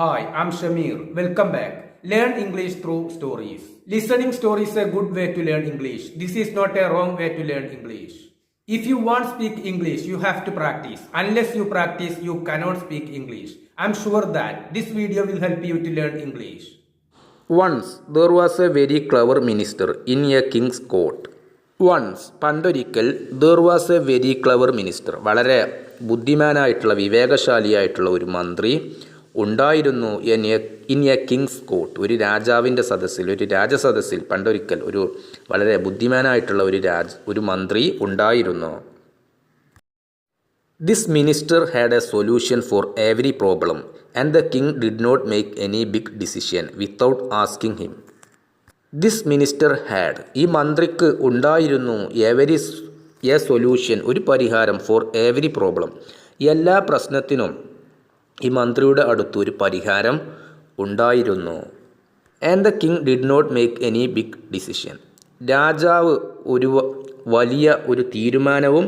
Hi, I'm Shamir. Welcome back. Learn English through stories. Listening stories is a good way to learn English. This is not a wrong way to learn English. If you want to speak English, you have to practice. Unless you practice, you cannot speak English. I'm sure that this video will help you to learn English. Once there was a very clever minister in a king's court. പണ്ടൊരിക്കൽ there was a very clever minister, വളരെ ബുദ്ധിമാനായിട്ടുള്ള വിവേകശാലിയായിട്ടുള്ള ഒരു മന്ത്രി ഉണ്ടായിരുന്നു in A Kings court, ഒരു രാജാവിൻ്റെ സദസ്സിൽ, ഒരു രാജസദസ്സിൽ പണ്ടൊരിക്കൽ ഒരു വളരെ ബുദ്ധിമാനായിട്ടുള്ള ഒരു മന്ത്രി ഉണ്ടായിരുന്നു. This minister had a solution for every problem, and the king did not make any big decision without asking him. This minister had, ഈ മന്ത്രിക്ക് ഉണ്ടായിരുന്നു എ സൊല്യൂഷൻ, ഒരു പരിഹാരം, ഫോർ എവരി പ്രോബ്ലം, എല്ലാ പ്രശ്നത്തിനും ഈ മന്ത്രിയുടെ അടുത്ത് ഒരു പരിഹാരം ഉണ്ടായിരുന്നു. And the king did not make any big decision, രാജാവ് വലിയ ഒരു തീരുമാനവും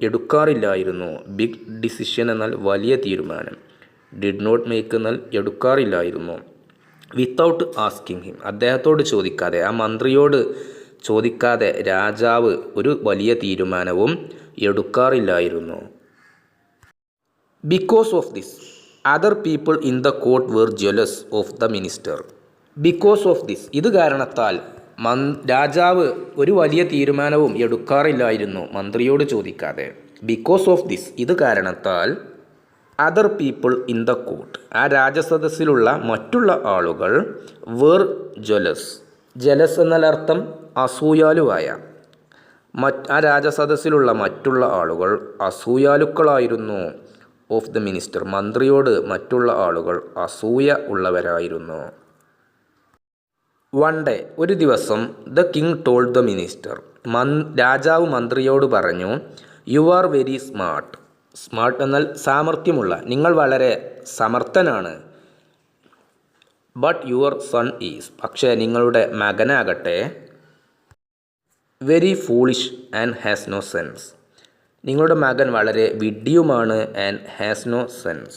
എടുക്കാറില്ലായിരുന്നു. ബിഗ് ഡിസിഷൻ എന്നാൽ വലിയ തീരുമാനം, ഡിഡ് നോട്ട് മേക്ക് എന്നാൽ എടുക്കാറില്ലായിരുന്നു. വിത്തൗട്ട് ആസ്കിങ് ഹിം, അദ്ദേഹത്തോട് ചോദിക്കാതെ, ആ മന്ത്രിയോട് ചോദിക്കാതെ രാജാവ് ഒരു വലിയ തീരുമാനവും എടുക്കാറില്ലായിരുന്നു. Because of this other people in the court were jealous of the minister. Because of this, ഇത് കാരണത്താൽ രാജാവ് ഒരു വലിയ തീരുമാനവും എടുക്കാറില്ലായിരുന്നു മന്ത്രിയോട് ചോദിക്കാതെ. ബിക്കോസ് ഓഫ് ദിസ്, ഇത് കാരണത്താൽ other people in the court, ആ രാജസദസ്സിലുള്ള മറ്റുള്ള ആളുകൾ, വേർ ജലസ്, ജലസ് എന്നാൽ അർത്ഥം അസൂയാലുവായ, ആ രാജസദസ്സിലുള്ള മറ്റുള്ള ആളുകൾ അസൂയാലുക്കളായിരുന്നു. ഓഫ് ദ മിനിസ്റ്റർ, മന്ത്രിയോട് മറ്റുള്ള ആളുകൾ അസൂയ ഉള്ളവരായിരുന്നു. വൺ ഡേ, ഒരു ദിവസം, the king told the minister, രാജാവ് മന്ത്രിയോട് പറഞ്ഞു, you are very smart. Smart എന്നാൽ സാമർഥ്യമുള്ള, നിങ്ങൾ വളരെ സമർത്ഥനാണ്. ബട്ട് യുവർ സൺ ഈസ്, പക്ഷേ നിങ്ങളുടെ മകനാകട്ടെ, very foolish and has no sense. നിങ്ങളുടെ മകൻ വളരെ വിഡ്ഢിയുമാണ്. ആൻഡ് ഹാസ് നോ സെൻസ്,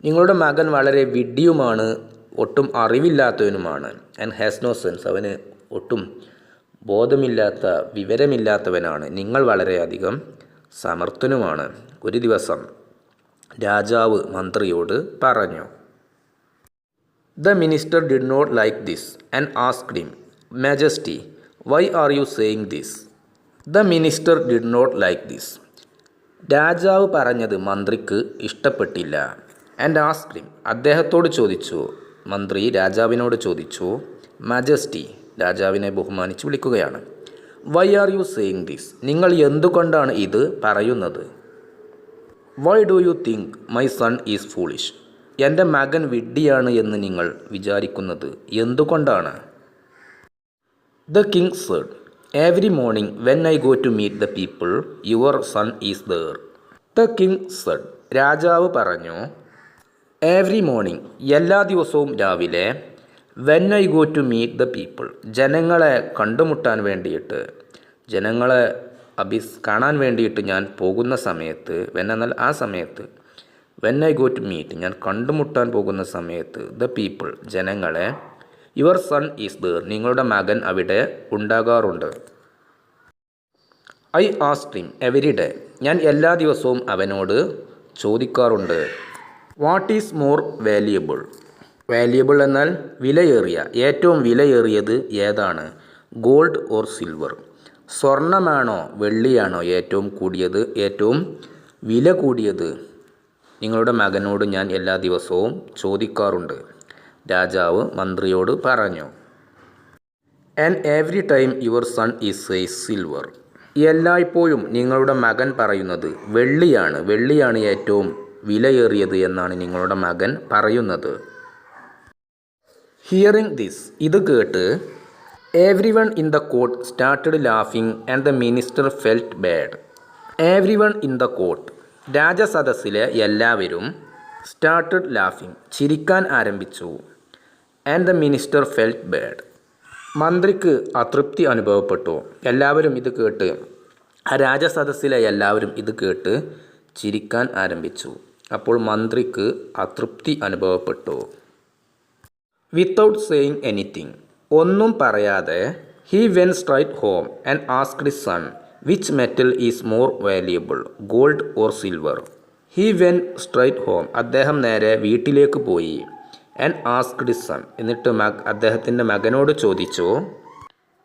നിങ്ങളുടെ മകൻ വളരെ വിഡ്ഢിയുമാണ്, ഒട്ടും അറിവില്ലാത്തവനുമാണ്. ആൻഡ് ഹാസ് നോ സെൻസ്, അവന് ഒട്ടും ബോധമില്ലാത്ത, വിവരമില്ലാത്തവനാണ്. നിങ്ങൾ വളരെയധികം സമർത്ഥനുമാണ്. ഒരു ദിവസം രാജാവ് മന്ത്രിയോട് പറഞ്ഞു. The minister did not like this and asked him, majesty, why are you saying this? The minister did not like this, രാജാവ് പറഞ്ഞത് മന്ത്രിക്ക് ഇഷ്ടപ്പെട്ടില്ല. ആൻഡ് ആസ്ക്ഡ് ഹിം, അദ്ദേഹത്തോട് ചോദിച്ചു, മന്ത്രി രാജാവിനോട് ചോദിച്ചു, മാജസ്റ്റി, രാജാവിനെ ബഹുമാനിച്ച് വിളിക്കുകയാണ്, why are you saying this, നിങ്ങൾ എന്തുകൊണ്ടാണ് ഇത് പറയുന്നത്? Why do you think my son is foolish, എൻ്റെ മകൻ വിഡ്ഢിയാണ് എന്ന് നിങ്ങൾ വിചാരിക്കുന്നത് എന്തുകൊണ്ടാണ്? The king said, every morning when I go to meet the people your son is there. The king said, രാജാവ് പറഞ്ഞു, എവറി മോർണിംഗ്, എല്ലാ ദിവസവും രാവിലെ, when I go to meet the people, ജനങ്ങളെ കണ്ടുമുട്ടാൻ വേണ്ടിയിട്ട്, ജനങ്ങളെ കാണാൻ വേണ്ടിയിട്ട് ഞാൻ പോകുന്ന സമയത്ത്, വെൻ എന്നാൽ ആ സമയത്ത്, when I go to meet, ഞാൻ കണ്ടുമുട്ടാൻ പോകുന്ന സമയത്ത്, ദ പീപ്പിൾ, ജനങ്ങളെ, യുവർ സൺ ഈസ് ദർ, നിങ്ങളുടെ മകൻ അവിടെ ഉണ്ടാകാറുണ്ട്. I asked him every day, ഞാൻ എല്ലാ ദിവസവും അവനോട് ചോദിക്കാറുണ്ട്. What is more valuable? Valuable എന്നാൽ വിലയേറിയ, ഏറ്റവും വിലയേറിയത് ഏതാണ്? ഗോൾഡ് ഓർ സിൽവർ, സ്വർണ്ണമാണോ വെള്ളിയാണോ ഏറ്റവും കൂടിയത്, ഏറ്റവും വില കൂടിയത്? നിങ്ങളുടെ മകനോട് ഞാൻ എല്ലാ ദിവസവും ചോദിക്കാറുണ്ട്, രാജാവ് മന്ത്രിയോട് പറഞ്ഞു. And every time your son is says silver, എല്ലായ്പ്പോഴും നിങ്ങളുടെ മകൻ പറയുന്നത് വെള്ളിയാണ്, വെള്ളിയാണ് ഏറ്റവും വിലയേറിയത് എന്നാണ് നിങ്ങളുടെ മകൻ പറയുന്നത്. ഹിയറിംഗ് ദിസ്, ഇത് കേട്ട്, everyone in the court started laughing and the minister felt bad. Everyone in the court, രാജസദസ്സിലെ എല്ലാവരും, സ്റ്റാർട്ടഡ് ലാഫിംഗ്, ചിരിക്കാൻ ആരംഭിച്ചു. And the minister felt bad, മന്ത്രിക്ക് അതൃപ്തി അനുഭവപ്പെട്ടു. എല്ലാവരും ഇത് കേട്ട്, ആ രാജസദസ്സിലെ എല്ലാവരും ഇത് കേട്ട് ചിരിക്കാൻ ആരംഭിച്ചു. അപ്പോൾ മന്ത്രിക്ക് അതൃപ്തി അനുഭവപ്പെട്ടു. വിത്തൗട്ട് സേയിങ് എനിത്തിങ്, ഒന്നും പറയാതെ he when straight home and asked his sun which metal is more valuable, gold or silver. He when straight home, അദ്ദേഹം നേരെ വീട്ടിലേക്ക് പോയി. ആൻഡ് ആസ്ക്ഡ് ഹിസ് സൺ, എന്നിട്ട് അദ്ദേഹത്തിൻ്റെ മകനോട് ചോദിച്ചു.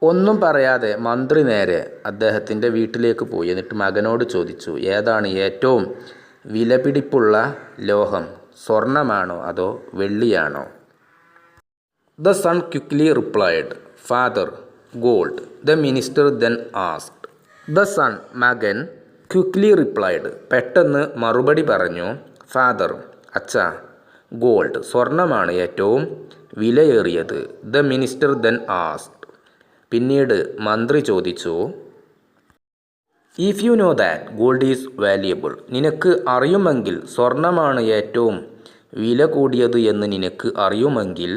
ഒന്നും പറയാതെ മന്ത്രി നേരെ അദ്ദേഹത്തിൻ്റെ വീട്ടിലേക്ക് പോയി. എന്നിട്ട് മകനോട് ചോദിച്ചു, ഏതാണ് ഏറ്റവും വിലപിടിപ്പുള്ള ലോഹം, സ്വർണമാണോ അതോ വെള്ളിയാണോ? The son quickly replied, father, gold. The minister then asked. The son, മകൻ, ക്വിക്ക്ലി റിപ്ലൈഡ്, പെട്ടെന്ന് മറുപടി പറഞ്ഞു, ഫാദർ, അച്ഛ, ഗോൾഡ്, സ്വർണമാണ് ഏറ്റവും വിലയേറിയത്. ദ മിനിസ്റ്റർ ദെൻ ആസ്ക്ഡ്, പിന്നീട് മന്ത്രി ചോദിച്ചു, if you know that gold is valuable, നിനക്ക് അറിയുമെങ്കിൽ സ്വർണമാണ് ഏറ്റവും വില കൂടിയത് എന്ന് നിനക്ക് അറിയുമെങ്കിൽ,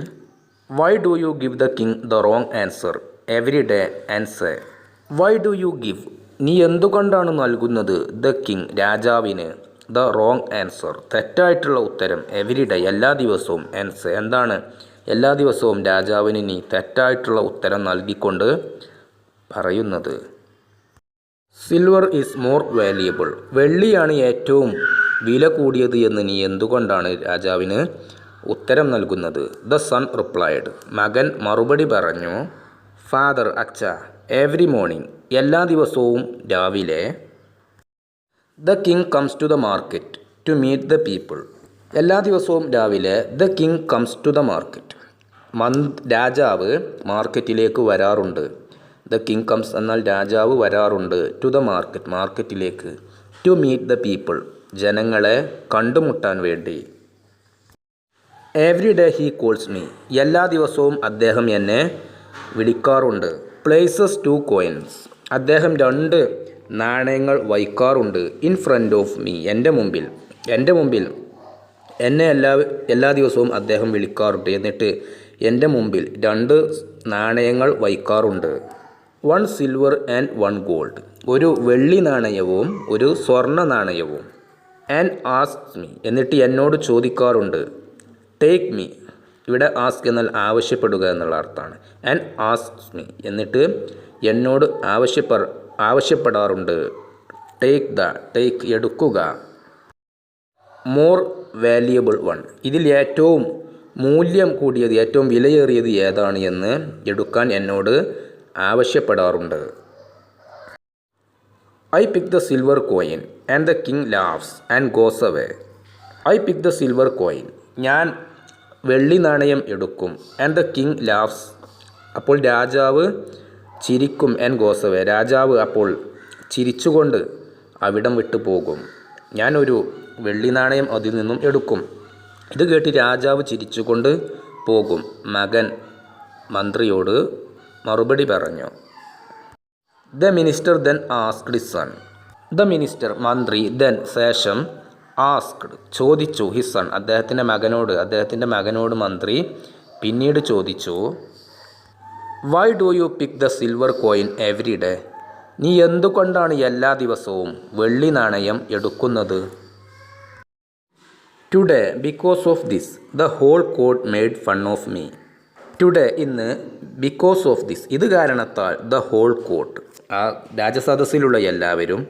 why do you give the king the wrong answer every day and say. Why do you give, നീ എന്തുകൊണ്ടാണ് നൽകുന്നത്, ദ കിങ്, രാജാവിന്, ദ റോങ് ആൻസർ, തെറ്റായിട്ടുള്ള ഉത്തരം, എവരി ഡേ, എല്ലാ ദിവസവും, ആൻസർ, എന്താണ് എല്ലാ ദിവസവും രാജാവിന് നീ തെറ്റായിട്ടുള്ള ഉത്തരം നൽകിക്കൊണ്ട് പറയുന്നത്. സിൽവർ ഈസ് മോർ വാല്യുബിൾ, വെള്ളിയാണ് ഏറ്റവും വില കൂടിയത് എന്ന് നീ എന്തുകൊണ്ടാണ് രാജാവിന് ഉത്തരം നൽകുന്നത്. ദ സൺ റിപ്ലൈഡ്, മകൻ മറുപടി പറഞ്ഞു, ഫാദർ, അച്ഛ, എവറി മോർണിംഗ്, എല്ലാ ദിവസവും രാവിലെ, the king comes to the market to meet the people, എല്ലാ ദിവസവും രാവിലെ the king comes to the market, രാജാവ് മാർക്കറ്റിലേക്ക് വരാറുണ്ട്. ദ കിങ് കംസ് എന്നാൽ രാജാവ് വരാറുണ്ട്, ടു ദ മാർക്കറ്റ്, മാർക്കറ്റിലേക്ക്, ടു മീറ്റ് ദ പീപ്പിൾ, ജനങ്ങളെ കണ്ടുമുട്ടാൻ വേണ്ടി. Every day he calls me, എല്ലാ ദിവസവും അദ്ദേഹം എന്നെ വിളിക്കാറുണ്ട്. പ്ലേസസ് 2 coins, അദ്ദേഹം 2 നാണയങ്ങൾ വയ്ക്കാറുണ്ട്. ഇൻ ഫ്രണ്ട് ഓഫ് മീ, എൻ്റെ മുമ്പിൽ എന്നെ എല്ലാ ദിവസവും അദ്ദേഹം വിളിക്കാറുണ്ട്. എന്നിട്ട് എൻ്റെ മുമ്പിൽ 2 നാണയങ്ങൾ വയ്ക്കാറുണ്ട്. 1 silver and 1 gold, ഒരു വെള്ളി നാണയവും ഒരു സ്വർണ്ണ നാണയവും. ആൻഡ് ആസ്ക്സ് മീ, എന്നിട്ട് എന്നോട് ചോദിക്കാറുണ്ട്. ടേക്ക് മീ, ഇവിടെ ആസ്ക് എന്നാൽ ആവശ്യപ്പെടുക എന്നുള്ള അർത്ഥമാണ്. ആൻഡ് ആസ്ക്സ് മീ, എന്നിട്ട് എന്നോട് ആവശ്യപ്പെടാറുണ്ട്. ടേക്ക്, എടുക്കുക. മോർ വാല്യുബിൾ വൺ, ഇതിൽ ഏറ്റവും മൂല്യം കൂടിയത്, ഏറ്റവും വിലയേറിയത് ഏതാണ് എന്ന് എടുക്കാൻ എന്നോട് ആവശ്യപ്പെടാറുണ്ട്. I pick the silver coin and the king laughs and goes away. I pick the silver coin, ഞാൻ വെള്ളി നാണയം എടുക്കും. ആൻഡ് ദ കിങ് ലാഫ്സ്, അപ്പോൾ രാജാവ് ചിരിക്കും. ആൻഡ് ഗോസ് അവേ, രാജാവ് അപ്പോൾ ചിരിച്ചുകൊണ്ട് അവിടം വിട്ടു പോകും. ഞാനൊരു വെള്ളി നാണയം അതിൽ നിന്നും എടുക്കും. ഇത് കേട്ട് രാജാവ് ചിരിച്ചുകൊണ്ട് പോകും. മകൻ മന്ത്രിയോട് മറുപടി പറഞ്ഞു. The minister then asked his son, the minister, മന്ത്രി, ദെൻ, ശേഷം, ആസ്ക്ഡ്, ചോദിച്ചു, ഹിസ് സൺ, അദ്ദേഹത്തിൻ്റെ മകനോട് മന്ത്രി പിന്നീട് ചോദിച്ചു, why do you pick the silver coin every day, നീ എന്തുകൊണ്ടാണ് എല്ലാ ദിവസവും വെള്ളി നാണയം എടുക്കുന്നത്? Today because of this the whole court made fun of me. Today, ഇന്ന്, ബിക്കോസ് ഓഫ് ദിസ്, ഇത് കാരണത്താൽ, ദ ഹോൾ കോർട്ട്, ആ രാജസദസ്സിലുള്ള എല്ലാവരും,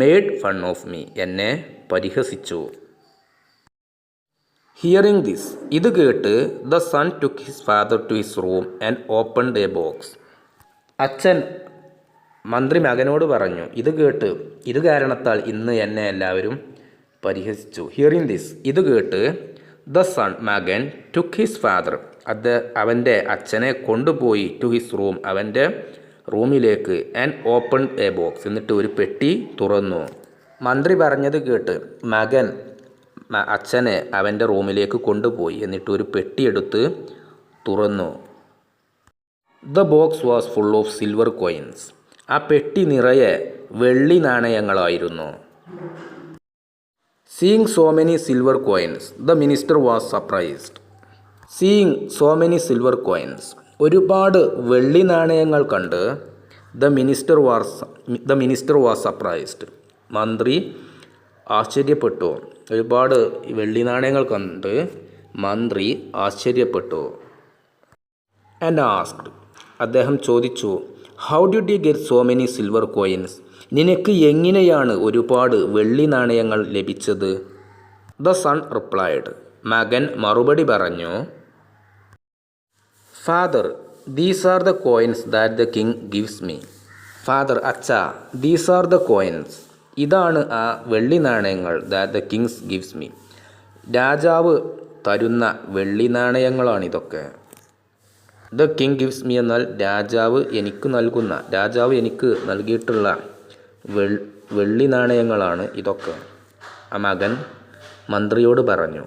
മെയ്ഡ് ഫൺ ഓഫ് മീ, എന്നെ പരിഹസിച്ചു. ഹിയറിംഗ് ദിസ്, ഇത് കേട്ട്, the son took his father to his room and opened a box. അച്ഛൻ മന്ത്രി മകനോട് പറഞ്ഞു, ഇത് കേട്ട്, ഇത് കാരണത്താൽ ഇന്ന് എന്നെ എല്ലാവരും പരിഹസിച്ചു. ഹിയറിംഗ് ദിസ്, ഇത് കേട്ട്, ദ സൺ, മകൻ, ടുക്ക് ഹിസ് ഫാദർ, അവൻ്റെ അച്ഛനെ കൊണ്ടുപോയി, ടു ഹിസ് റൂം, അവൻ്റെ റൂമിലേക്ക്, ആൻഡ് ഓപ്പൺഡ് എ ബോക്സ്, എന്നിട്ട് ഒരു പെട്ടി തുറന്നു. മന്ത്രി പറഞ്ഞത് കേട്ട് മകൻ അച്ഛനെ അവൻ്റെ റൂമിലേക്ക് കൊണ്ടുപോയി. എന്നിട്ട് ഒരു പെട്ടിയെടുത്ത് തുറന്നു. The box was full of silver coins, ആ പെട്ടി നിറയെ വെള്ളി നാണയങ്ങളായിരുന്നു. Seeing so many silver coins, the minister was surprised. Seeing so many silver coins, ഒരുപാട് വെള്ളി നാണയങ്ങൾ കണ്ട്, ദ മിനിസ്റ്റർ വാസ് സർപ്രൈസ്ഡ്, മന്ത്രി ആശ്ചര്യപ്പെട്ടു. ഒരുപാട് വെള്ളി നാണയങ്ങൾ കണ്ട് മന്ത്രി ആശ്ചര്യപ്പെട്ടു. ആൻഡ് ആസ്ക്ഡ്, അദ്ദേഹം ചോദിച്ചു, how did you get so many silver coins? നിനക്ക് എങ്ങനെയാണ് ഒരുപാട് വെള്ളി നാണയങ്ങൾ ലഭിച്ചത്? ദ സൺ റിപ്ലൈഡ്, മകൻ മറുപടി പറഞ്ഞു, father, these are the coins that the king gives me. Father, അച്ഛാ, ദീസ് ആർ ദ കോയിൻസ്, ഇതാണ് ആ വെള്ളി നാണയങ്ങൾ. That the Kings gives me, രാജാവ് തരുന്ന വെള്ളി നാണയങ്ങളാണിതൊക്കെ. ദ കിങ് ഗിവ്സ് മീ എന്നാൽ രാജാവ് എനിക്ക് നൽകിയിട്ടുള്ള വെള്ളി നാണയങ്ങളാണ് ഇതൊക്കെ. ആ മകൻ മന്ത്രിയോട് പറഞ്ഞു.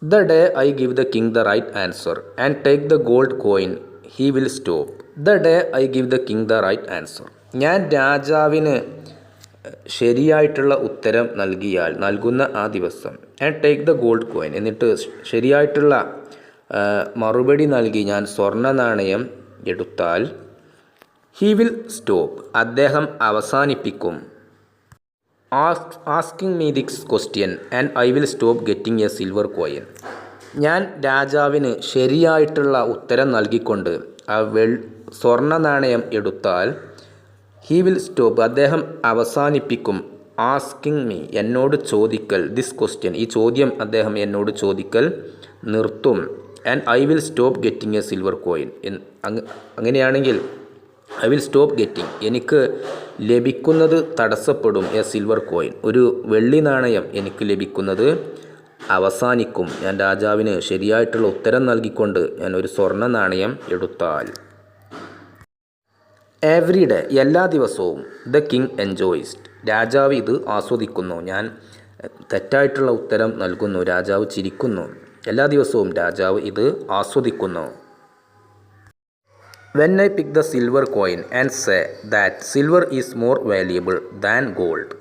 The day I give the king the right answer and take the gold coin he will stop. The day I give the king the right answer, ഞാൻ രാജാവിന് ശരിയായിട്ടുള്ള ഉത്തരം നൽകുന്ന ആ ദിവസം. And take the gold coin, എന്നിട്ട് ശരിയായിട്ടുള്ള മറുപടി നൽകി ഞാൻ സ്വർണ്ണ നാണയം എടുത്താൽ, ഹി വിൽ സ്റ്റോപ്പ്, അദ്ദേഹം അവസാനിപ്പിക്കും. Asking me this question and I will stop getting A silver coin. ഞാൻ രാജാവിന് ശരിയായിട്ടുള്ള ഉത്തരം നൽകിക്കൊണ്ട് ആ സ്വർണ്ണ നാണയം എടുത്താൽ, ഹി വിൽ സ്റ്റോപ്പ്, അദ്ദേഹം അവസാനിപ്പിക്കും. ആസ്കിങ് മീ, എന്നോട് ചോദിക്കൽ, ദിസ് ക്വസ്റ്റ്യൻ, ഈ ചോദ്യം അദ്ദേഹം എന്നോട് ചോദിക്കൽ നിർത്തും. And I will stop getting A silver coin, അങ്ങനെയാണെങ്കിൽ ഐ വിൽ സ്റ്റോപ്പ് ഗെറ്റിംഗ്, എനിക്ക് ലഭിക്കുന്നത് തടസ്സപ്പെടും. എ സിൽവർ കോയിൻ, ഒരു വെള്ളി നാണയം എനിക്ക് ലഭിക്കുന്നത് അവസാനിക്കും. ഞാൻ രാജാവിന് ശരിയായിട്ടുള്ള ഉത്തരം നൽകിക്കൊണ്ട് ഞാൻ ഒരു സ്വർണ്ണ നാണയം എടുത്താൽ. എവറി ഡേ, എല്ലാ ദിവസവും. ദ കിങ് എൻജോയ്സ്ഡ്, രാജാവ് ഇത് ആസ്വദിക്കുന്നു. ഞാൻ തെറ്റായിട്ടുള്ള ഉത്തരം നൽകുന്നു, രാജാവ് ചിരിക്കുന്നു. എല്ലാ ദിവസവും രാജാവ് ഇത് ആസ്വദിക്കുന്നു. When I pick the silver coin and say that silver is more valuable than gold.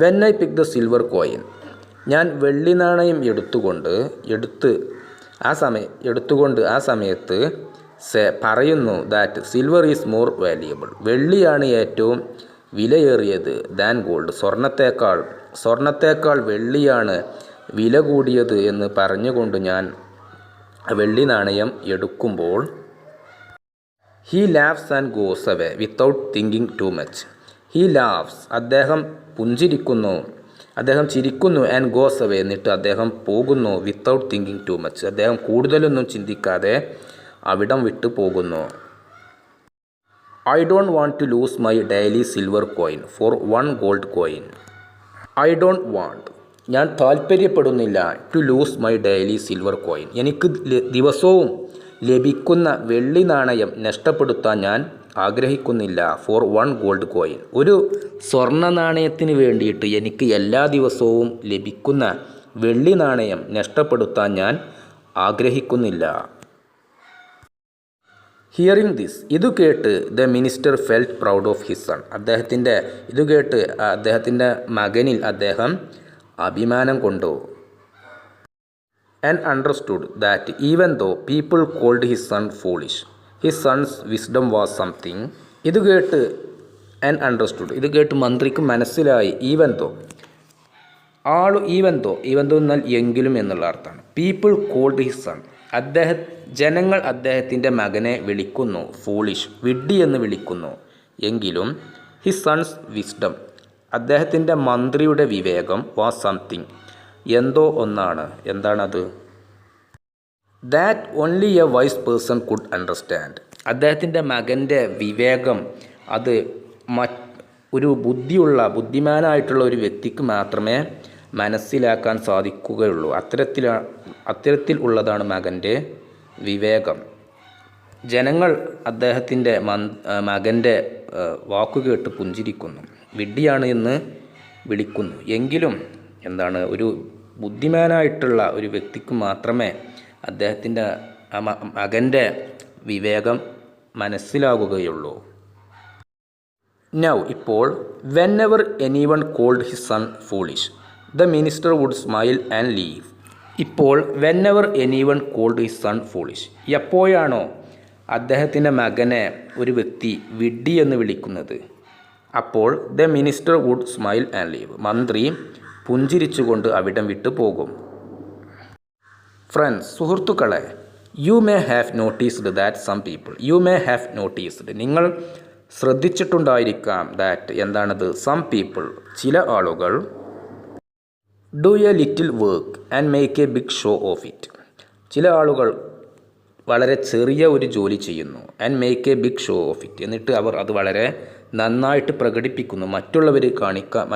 When I pick the silver coin, ഞാൻ വെള്ളി നാണയം എടുത്തുകൊണ്ട് ആ സമയത്ത് പറയുന്നു that silver is more valuable, വെള്ളിയാണ് ഏറ്റവും വിലയേറിയത്, ദാൻ ഗോൾഡ്, സ്വർണത്തേക്കാൾ വെള്ളിയാണ് വില കൂടിയത് എന്ന് പറഞ്ഞുകൊണ്ട് ഞാൻ വെള്ളി നാണയം എടുക്കുമ്പോൾ, he laughs and goes away without thinking too much. He laughs, അദ്ദേഹം ചിരിക്കുന്നു. ആൻഡ് ഗോസ് അവേ, എന്നിട്ട് അദ്ദേഹം പോകുന്നു. വിത്തൗട്ട് തിങ്കിങ് ടു മച്ച്, അദ്ദേഹം കൂടുതലൊന്നും ചിന്തിക്കാതെ അവിടം വിട്ടു പോകുന്നു. I don't want to lose my daily silver coin for one gold coin. I don't want, ഞാൻ താല്പര്യപ്പെടുന്നില്ല. To lose my daily silver coin, എനിക്ക് ദിവസവും ലഭിക്കുന്ന വെള്ളി നാണയം നഷ്ടപ്പെടുത്താൻ ഞാൻ ആഗ്രഹിക്കുന്നില്ല. ഫോർ വൺ ഗോൾഡ് കോയിൻ, ഒരു സ്വർണ്ണ നാണയത്തിന് വേണ്ടിയിട്ട് എനിക്ക് എല്ലാ ദിവസവും ലഭിക്കുന്ന വെള്ളി നാണയം നഷ്ടപ്പെടുത്താൻ ഞാൻ ആഗ്രഹിക്കുന്നില്ല. ഹിയറിംഗ് ദിസ്, ഇത് കേട്ട് the minister felt proud of his son. അദ്ദേഹത്തിൻ്റെ മകനിൽ അദ്ദേഹം അഭിമാനം കൊണ്ടു. And understood that even though people called his son foolish, his son's wisdom was something. ഇത് കേട്ട് മന്ത്രിക്ക് മനസ്സിലായി. ഈവൻ ദോ എന്നാൽ എങ്കിലും എന്നുള്ള അർത്ഥമാണ്. പീപ്പിൾ കോൾഡ് ഹിസ് സൺ, ജനങ്ങൾ അദ്ദേഹത്തിൻ്റെ മകനെ വിളിക്കുന്നു ഫൂളിഷ്, വിഡ്ഢി എന്ന് വിളിക്കുന്നു. എങ്കിലും ഹിസ് സൺസ് വിസ്ഡം, അദ്ദേഹത്തിൻ്റെ മന്ത്രിയുടെ വിവേകം, വാസ് സംതിങ്, എന്തോ ഒന്നാണ്. എന്താണത്? That only a wise person could understand. അദ്ദേഹത്തിൻ്റെ മകൻ്റെ വിവേകം അത് ഒരു ബുദ്ധിമാനായിട്ടുള്ള ഒരു വ്യക്തിക്ക് മാത്രമേ മനസ്സിലാക്കാൻ സാധിക്കുകയുള്ളൂ. അത്തരത്തിൽ ഉള്ളതാണ് മകൻ്റെ വിവേകം. ജനങ്ങൾ അദ്ദേഹത്തിൻ്റെ മകൻ്റെ വാക്കുകേട്ട് പുഞ്ചിരിക്കുന്നു, വിഡ്ഢിയാണ് എന്ന് വിളിക്കുന്നു. എങ്കിലും ഒരു ബുദ്ധിമാനായിട്ടുള്ള ഒരു വ്യക്തിക്ക് മാത്രമേ അദ്ദേഹത്തിൻ്റെ മകൻ്റെ വിവേകം മനസ്സിലാകുകയുള്ളൂ. നൗ, ഇപ്പോൾ, whenever anyone called his son foolish the minister would smile and leave. ഇപ്പോൾ whenever anyone called his son foolish, എപ്പോഴാണോ അദ്ദേഹത്തിൻ്റെ മകനെ ഒരു വ്യക്തി വിഡ്ഢി എന്ന് വിളിക്കുന്നത്, അപ്പോൾ the minister would smile and leave. മന്ത്രി പുഞ്ചിരിച്ചുകൊണ്ട് അവിടം വിട്ടു പോകും. ഫ്രണ്ട്സ്, സുഹൃത്തുക്കളെ, you may have noticed that some people. You may have noticed, നിങ്ങൾ ശ്രദ്ധിച്ചിട്ടുണ്ടായിരിക്കാം. ദാറ്റ് എന്താണത്? സം പീപ്പിൾ, ചില ആളുകൾ. Do a little work and make a big show of it. ചില ആളുകൾ വളരെ ചെറിയ ഒരു ജോലി ചെയ്യുന്നു. And make a big show of it, എന്നിട്ട് അവർ അത് വളരെ നന്നായിട്ട് പ്രകടിപ്പിക്കുന്നു.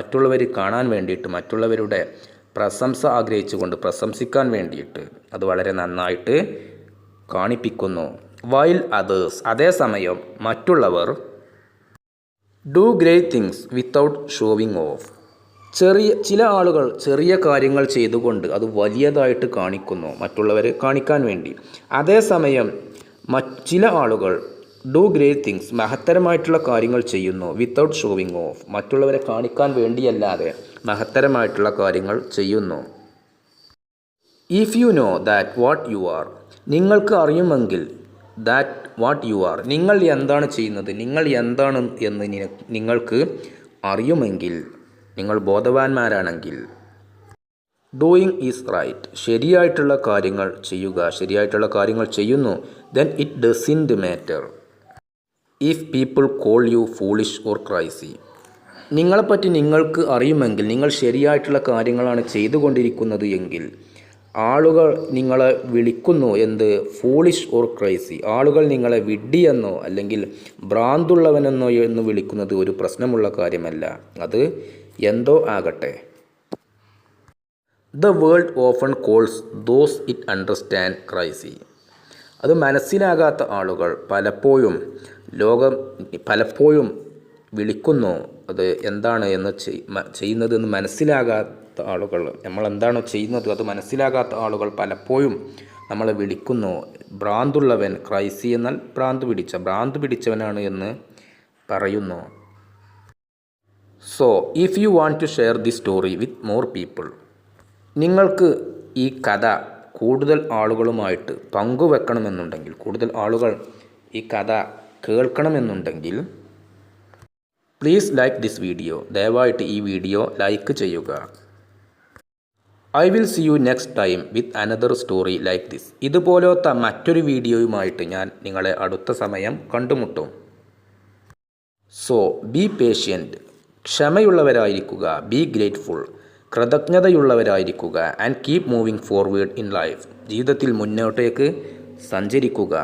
മറ്റുള്ളവർ കാണാൻ വേണ്ടിയിട്ട്, മറ്റുള്ളവരുടെ പ്രശംസ ആഗ്രഹിച്ചുകൊണ്ട്, പ്രശംസിക്കാൻ വേണ്ടിയിട്ട് അത് വളരെ നന്നായിട്ട് കാണിപ്പിക്കുന്നു. വൈൽ അതേഴ്സ്, അതേസമയം മറ്റുള്ളവർ do great things without showing of. ചില ആളുകൾ ചെറിയ കാര്യങ്ങൾ ചെയ്തുകൊണ്ട് അത് വലിയതായിട്ട് കാണിക്കുന്നു, മറ്റുള്ളവരെ കാണിക്കാൻ വേണ്ടി. അതേസമയം ചില ആളുകൾ ഡു ഗ്രേറ്റ് തിങ്സ്, മഹത്തരമായിട്ടുള്ള കാര്യങ്ങൾ ചെയ്യുന്നു, വിത്തൗട്ട് ഷോവിങ് ഓഫ്, മറ്റുള്ളവരെ കാണിക്കാൻ വേണ്ടിയല്ലാതെ മഹത്തരമായിട്ടുള്ള കാര്യങ്ങൾ ചെയ്യുന്നു. If you know that what you are, നിങ്ങൾക്ക് അറിയുമെങ്കിൽ, ദാറ്റ് വാട്ട് യു ആർ, നിങ്ങൾ എന്താണ് ചെയ്യുന്നത്, നിങ്ങൾ എന്താണ് എന്ന് നിങ്ങൾക്ക് അറിയുമെങ്കിൽ, നിങ്ങൾ ബോധവാന്മാരാണെങ്കിൽ, ഡൂയിങ് ഈസ് റൈറ്റ്, ശരിയായിട്ടുള്ള കാര്യങ്ങൾ ചെയ്യുക, ശരിയായിട്ടുള്ള കാര്യങ്ങൾ ചെയ്യുന്നു. Then it doesn't matter if people call you foolish or crazy. നിങ്ങളെപ്പറ്റി നിങ്ങൾക്ക് അറിയുമെങ്കിൽ, നിങ്ങൾ ശരിയായിട്ടുള്ള കാര്യങ്ങളാണ് ചെയ്തുകൊണ്ടിരിക്കുന്നത് എങ്കിൽ, ആളുകൾ നിങ്ങളെ വിളിക്കുന്നു എന്ത്? Foolish or crazy. ആളുകൾ നിങ്ങളെ വിഡ്ഢിയെന്നോ അല്ലെങ്കിൽ ഭ്രാന്തുള്ളവനെന്നോ എന്ന് വിളിക്കുന്നത് ഒരു പ്രശ്നമുള്ള കാര്യമല്ല. അത് എന്തോ ആകട്ടെ. The world often calls those it understand crazy. അത് മനസ്സിലാകാത്ത ആളുകൾ പലപ്പോഴും വിളിക്കുന്നു. അത് എന്താണ് എന്ന് ചെയ്യുന്നതെന്ന് മനസ്സിലാകാത്ത ആളുകൾ, നമ്മൾ എന്താണോ ചെയ്യുന്നത് അത് മനസ്സിലാകാത്ത ആളുകൾ പലപ്പോഴും നമ്മളെ വിളിക്കുന്നു ഭ്രാന്തുള്ളവൻ. ക്രൈസി എന്നാൽ ഭ്രാന്ത് പിടിച്ചവനാണ് എന്ന് പറയുന്നു. So if you want to share the story with more people, നിങ്ങൾക്ക് ഈ കഥ കൂടുതൽ ആളുകളുമായിട്ട് പങ്കുവെക്കണമെന്നുണ്ടെങ്കിൽ, കൂടുതൽ ആളുകൾ ഈ കഥ കേൾക്കണമെന്നുണ്ടെങ്കിൽ, പ്ലീസ് ലൈക്ക് ദിസ് വീഡിയോ, ദയവായിട്ട് ഈ വീഡിയോ ലൈക്ക് ചെയ്യുക. I will see you next time with another story like this. ഇതുപോലത്തെ മറ്റൊരു വീഡിയോയുമായിട്ട് ഞാൻ നിങ്ങളെ അടുത്ത സമയം കണ്ടുമുട്ടും. സോ ബി പേഷ്യൻറ്റ്, ക്ഷമയുള്ളവരായിരിക്കുക. ബി ഗ്രേറ്റ്ഫുൾ, കൃതജ്ഞതയുള്ളവരായിരിക്കുക. And keep moving forward in life, ജീവിതത്തിൽ മുന്നോട്ടേക്ക് സഞ്ചരിക്കുക.